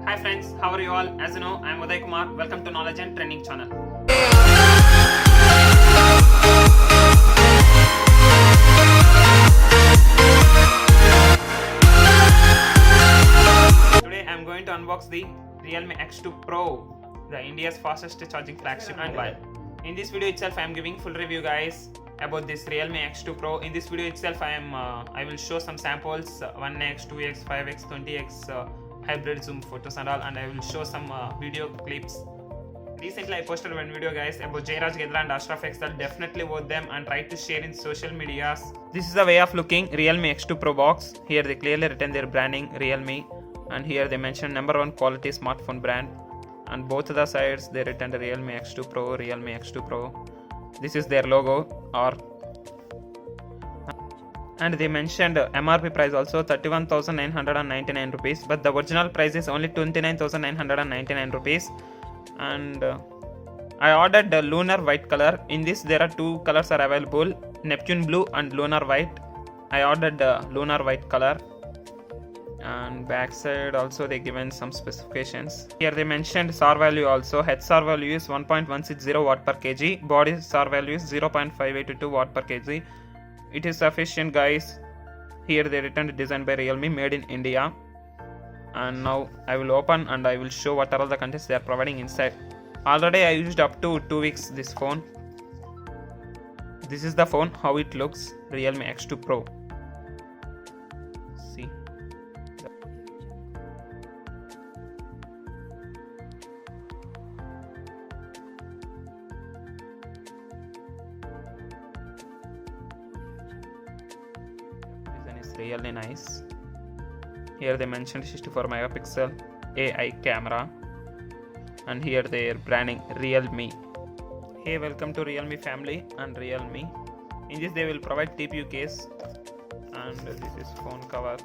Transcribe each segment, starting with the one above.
Hi friends, how are you all? As you know, I am Uday Kumar. Welcome to Knowledge and Trending channel. Today I am going to unbox the REALME X2PRO, the India's fastest charging flagship mobile. In this video itself I am giving full review guys about this REALME X2PRO. In this video itself I will show some samples 1x, 2x, 5x, 20x hybrid zoom photos and all, and I will show some video clips. Recently I posted one video guys about Jairaj Gedra and Ashraf Excel. Definitely watch them and try to share in social medias. This is the way of looking REALME X2PRO box. Here they clearly written their branding REALME, and here they mention #1 quality smartphone brand, and both the sides they written the REALME X2PRO, REALME X2PRO. This is their logo, and they mentioned MRP price also 31,999 rupees, but the original price is only 29,999 rupees. And I ordered the lunar white color. In this there are two colors are available, Neptune blue and lunar white. I ordered the lunar white color. And backside also they given some specifications. Here they mentioned SAR value also. Head SAR value is 1.160 watt per kg. Body SAR value is 0.582 watt per kg. It is sufficient guys. Here they written designed by REALME, made in India. And now I will open and I will show what are all the contents they are providing inside. Already I used up to 2 weeks this phone. This is the phone, how it looks, REALME X2PRO. See. Design is really nice. Here they mentioned 64 megapixel AI camera, and here they are branding REALME. Hey, welcome to REALME family and REALME. In this they will provide TPU case, and this is phone cover.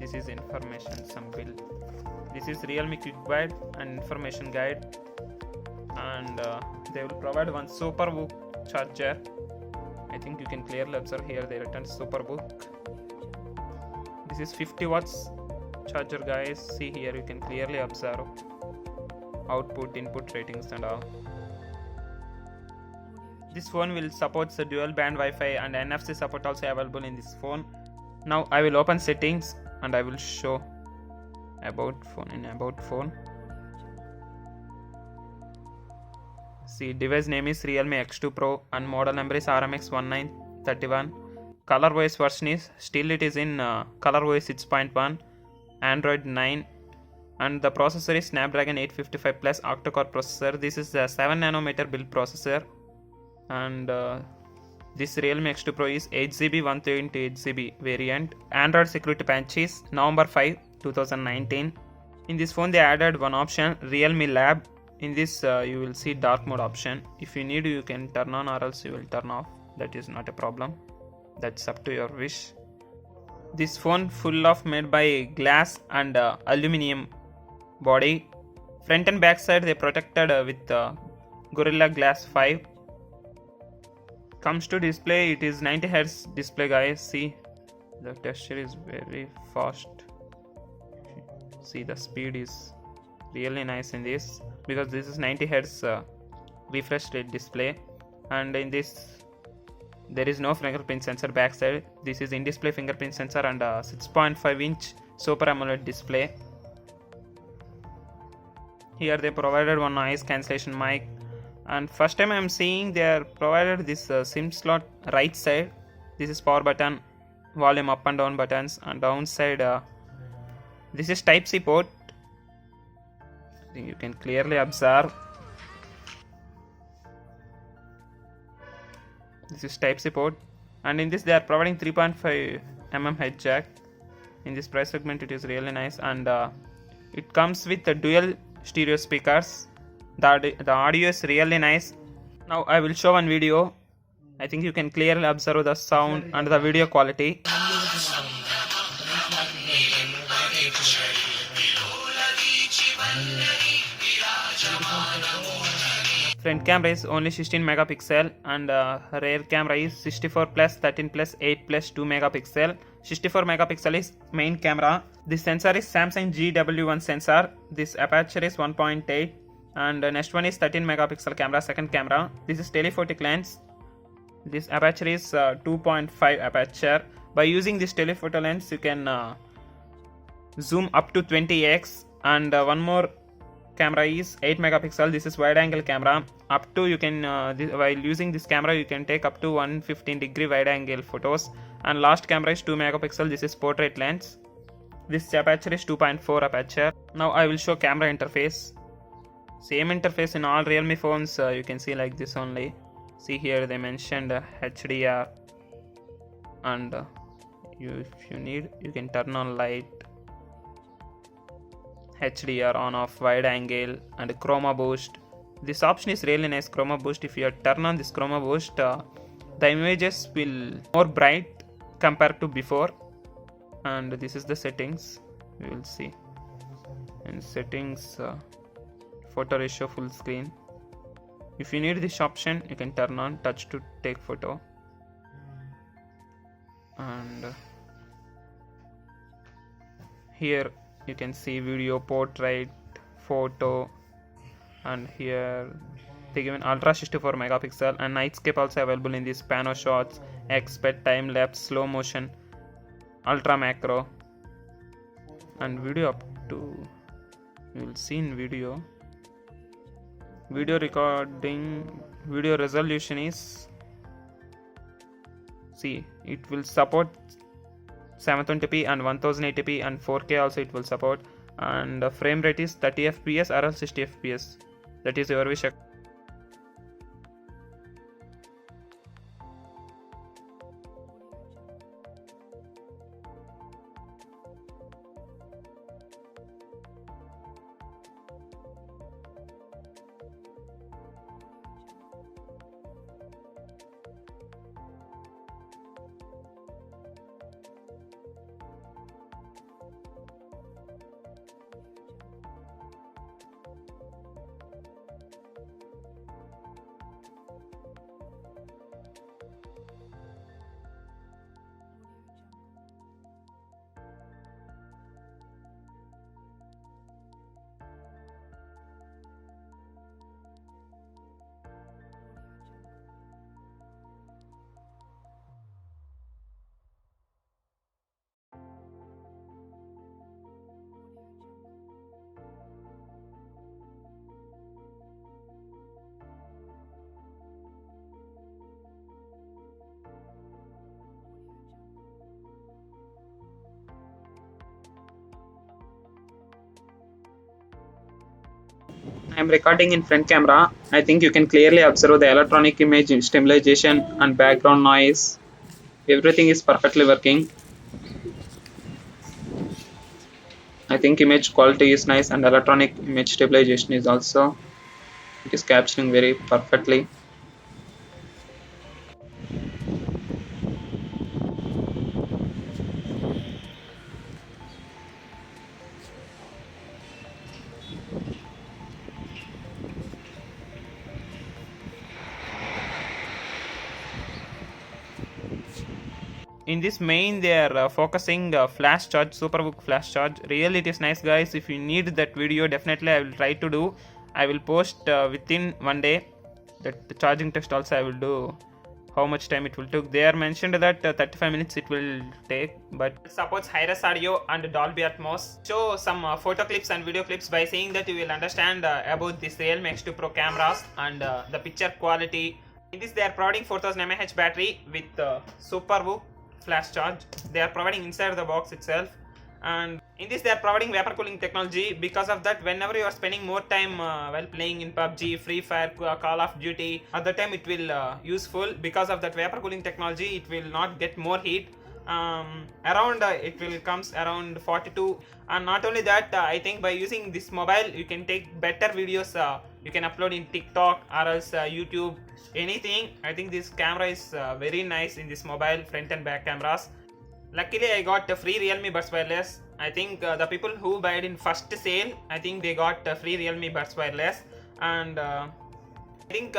This is information, some bill. This is REALME quick guide and information guide, and they will provide one SuperBook charger. I think you can clearly observe here they written SuperBook. This is 50 watts charger guys. See here you can clearly observe output, input ratings and all. This phone will support the dual band Wi-Fi and NFC support also available in this phone. Now I will open settings and I will show about phone. In about phone, see device name is REALME X2PRO and model number is RMX1931. ColorOS version is still it is in ColorOS 6.1, Android 9, and the processor is Snapdragon 855 Plus octa-core processor. This is a 7 nanometer build processor, and this REALME X2PRO is 8GB 128GB variant. Android security patch is November 5, 2019. In this phone they added one option, REALME Lab. In this you will see dark mode option. If you need you can turn on or else you will turn off. That is not a problem. That's up to your wish. This phone full of made by glass and aluminium body. Front and back side they protected with Gorilla Glass 5. Comes to display, it is 90 Hz display guys. See the texture is very fast. See the speed is really nice in this because this is 90 Hz refresh rate display, and in this there is no fingerprint sensor backside. This is in-display fingerprint sensor and 6.5 inch Super AMOLED display. Here they provided one noise cancellation mic, and first time I am seeing they are provided this SIM slot right side. This is power button, volume up and down buttons, and downside this is Type-C port. I think you can clearly observe. This is Type-C port, and in this they are providing 3.5mm head jack. In this price segment it is really nice, and it comes with dual stereo speakers. The audio is really nice. Now I will show one video. I think you can clearly observe the sound and the video quality. Front camera is only 16 megapixel and rear camera is 64 plus 13 plus 8 plus 2 megapixel. 64 megapixel is main camera. This sensor is Samsung GW1 sensor. This aperture is 1.8 and next one is 13 megapixel camera, second camera. This is telephotic lens. This aperture is 2.5 aperture. By using this telephoto lens you can zoom up to 20x, and one more camera is 8 megapixel. This is wide angle camera. Up to you can while using this camera you can take up to 115 degree wide angle photos. And last camera is 2 megapixel. This is portrait lens. This aperture is 2.4 aperture. Now I will show camera interface. Same interface in all Realme phones. You can see like this only. See here they mentioned HDR, and if you need you can turn on light, HDR on off, wide angle, and chroma boost. This option is really nice, chroma boost. If you turn on this chroma boost, the images will more bright compared to before. And this is the settings. We will see in settings, photo ratio full screen. If you need this option you can turn on touch to take photo. And here you can see video, portrait, photo, and here they given ultra 64 megapixel, and nightscape also available in this, pano shots, expert, time lapse, slow motion, ultra macro, and video up to, you will see in video recording, video resolution is, see it will support 720p and 1080p and 4K also it will support, and the frame rate is 30 fps or else 60 fps. That is your wish. I am recording in front camera. I think you can clearly observe the electronic image stabilization and background noise. Everything is perfectly working. I think image quality is nice, and electronic image stabilization is also, it is capturing very perfectly. In this main they are focusing flash charge, superbook flash charge. Really it is nice guys. If you need that video, definitely I will try to do. I will post within one day. That the charging test also I will do. How much time it will take. They are mentioned that 35 minutes it will take, but it supports high-res audio and Dolby Atmos. Show some photo clips and video clips. By seeing that you will understand about this Realme X2PRO cameras and the picture quality. In this they are providing 4000 mAh battery with superbook flash charge. They are providing inside the box itself, and in this they are providing vapor cooling technology. Because of that, whenever you are spending more time while playing in PUBG, Free Fire, Call of Duty, at the time it will useful. Because of that vapor cooling technology, it will not get more heat. Around it will comes around 42, and not only that, I think by using this mobile you can take better videos. You can upload in TikTok or else YouTube, anything. I think this camera is very nice in this mobile, front and back cameras. Luckily I got a free Realme Buds Wireless. I think the people who bought in first sale, I think they got free Realme Buds Wireless. And I think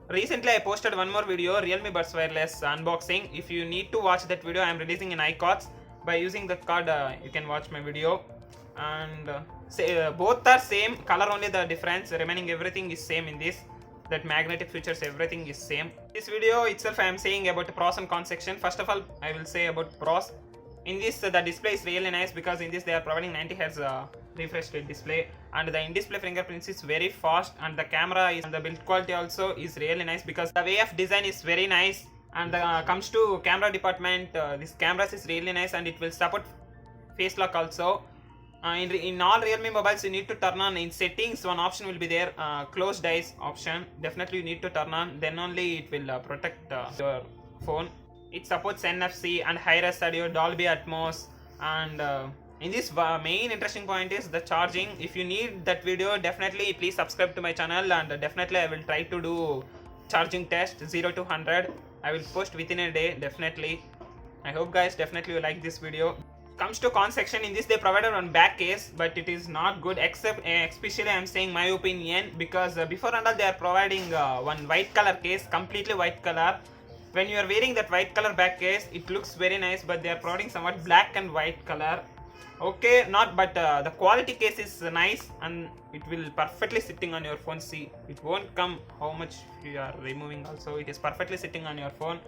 recently I posted one more video, Realme Buds Wireless unboxing. If you need to watch that video, I am releasing in iCards. By using the card, you can watch my video. And both are same, color only the difference, remaining everything is same in this. That magnetic features, everything is same. This video itself I am saying about the pros and cons section. First of all, I will say about pros. In this, the display is really nice because in this they are providing 90 Hz refresh rate display, and the in-display fingerprints is very fast, and the camera is, and the build quality also is really nice because the way of design is very nice. And comes to camera department, this cameras is really nice, and it will support face lock also. In all Realme mobiles, you need to turn on in settings. One option will be there, closed eyes option. Definitely you need to turn on, then only it will protect your phone. It supports NFC and high-res audio, Dolby Atmos, and in this main interesting point is the charging. If you need that video, definitely please subscribe to my channel, and definitely I will try to do charging test 0 to 100. I will post within a day, definitely. I hope guys definitely you like this video. Comes to con section, in this they provided one back case, but it is not good, except especially I am saying my opinion, because before and all they are providing one white color case, completely white color. When you are wearing that white color back case, it looks very nice, but they are providing somewhat black and white color. Okay, not, but the quality case is nice, and it will perfectly sitting on your phone. See, it won't come how much you are removing also, it is perfectly sitting on your phone.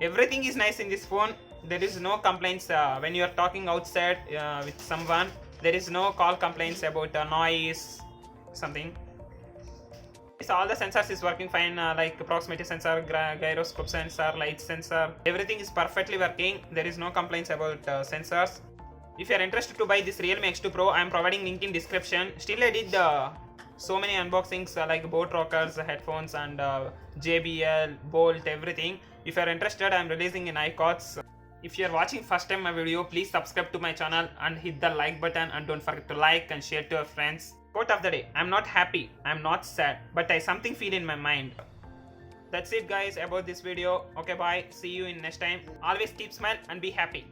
Everything is nice in this phone. There is no complaints when you are talking outside with someone. There is no call complaints about noise, something. So all the sensors is working fine, like proximity sensor, gyroscope sensor, light sensor. Everything is perfectly working. There is no complaints about sensors. If you are interested to buy this Realme X2PRO, I am providing link in description. Still I did so many unboxings like boat rockers, headphones, and JBL, Bolt, everything. If you are interested, I am releasing in iCards. If you are watching first time my video, please subscribe to my channel and hit the like button, and don't forget to like and share to your friends. Quote of the day: I'm not happy, I'm not sad, but I something feel in my mind. That's it guys about this video. Okay, bye, see you in next time. Always keep smile and be happy.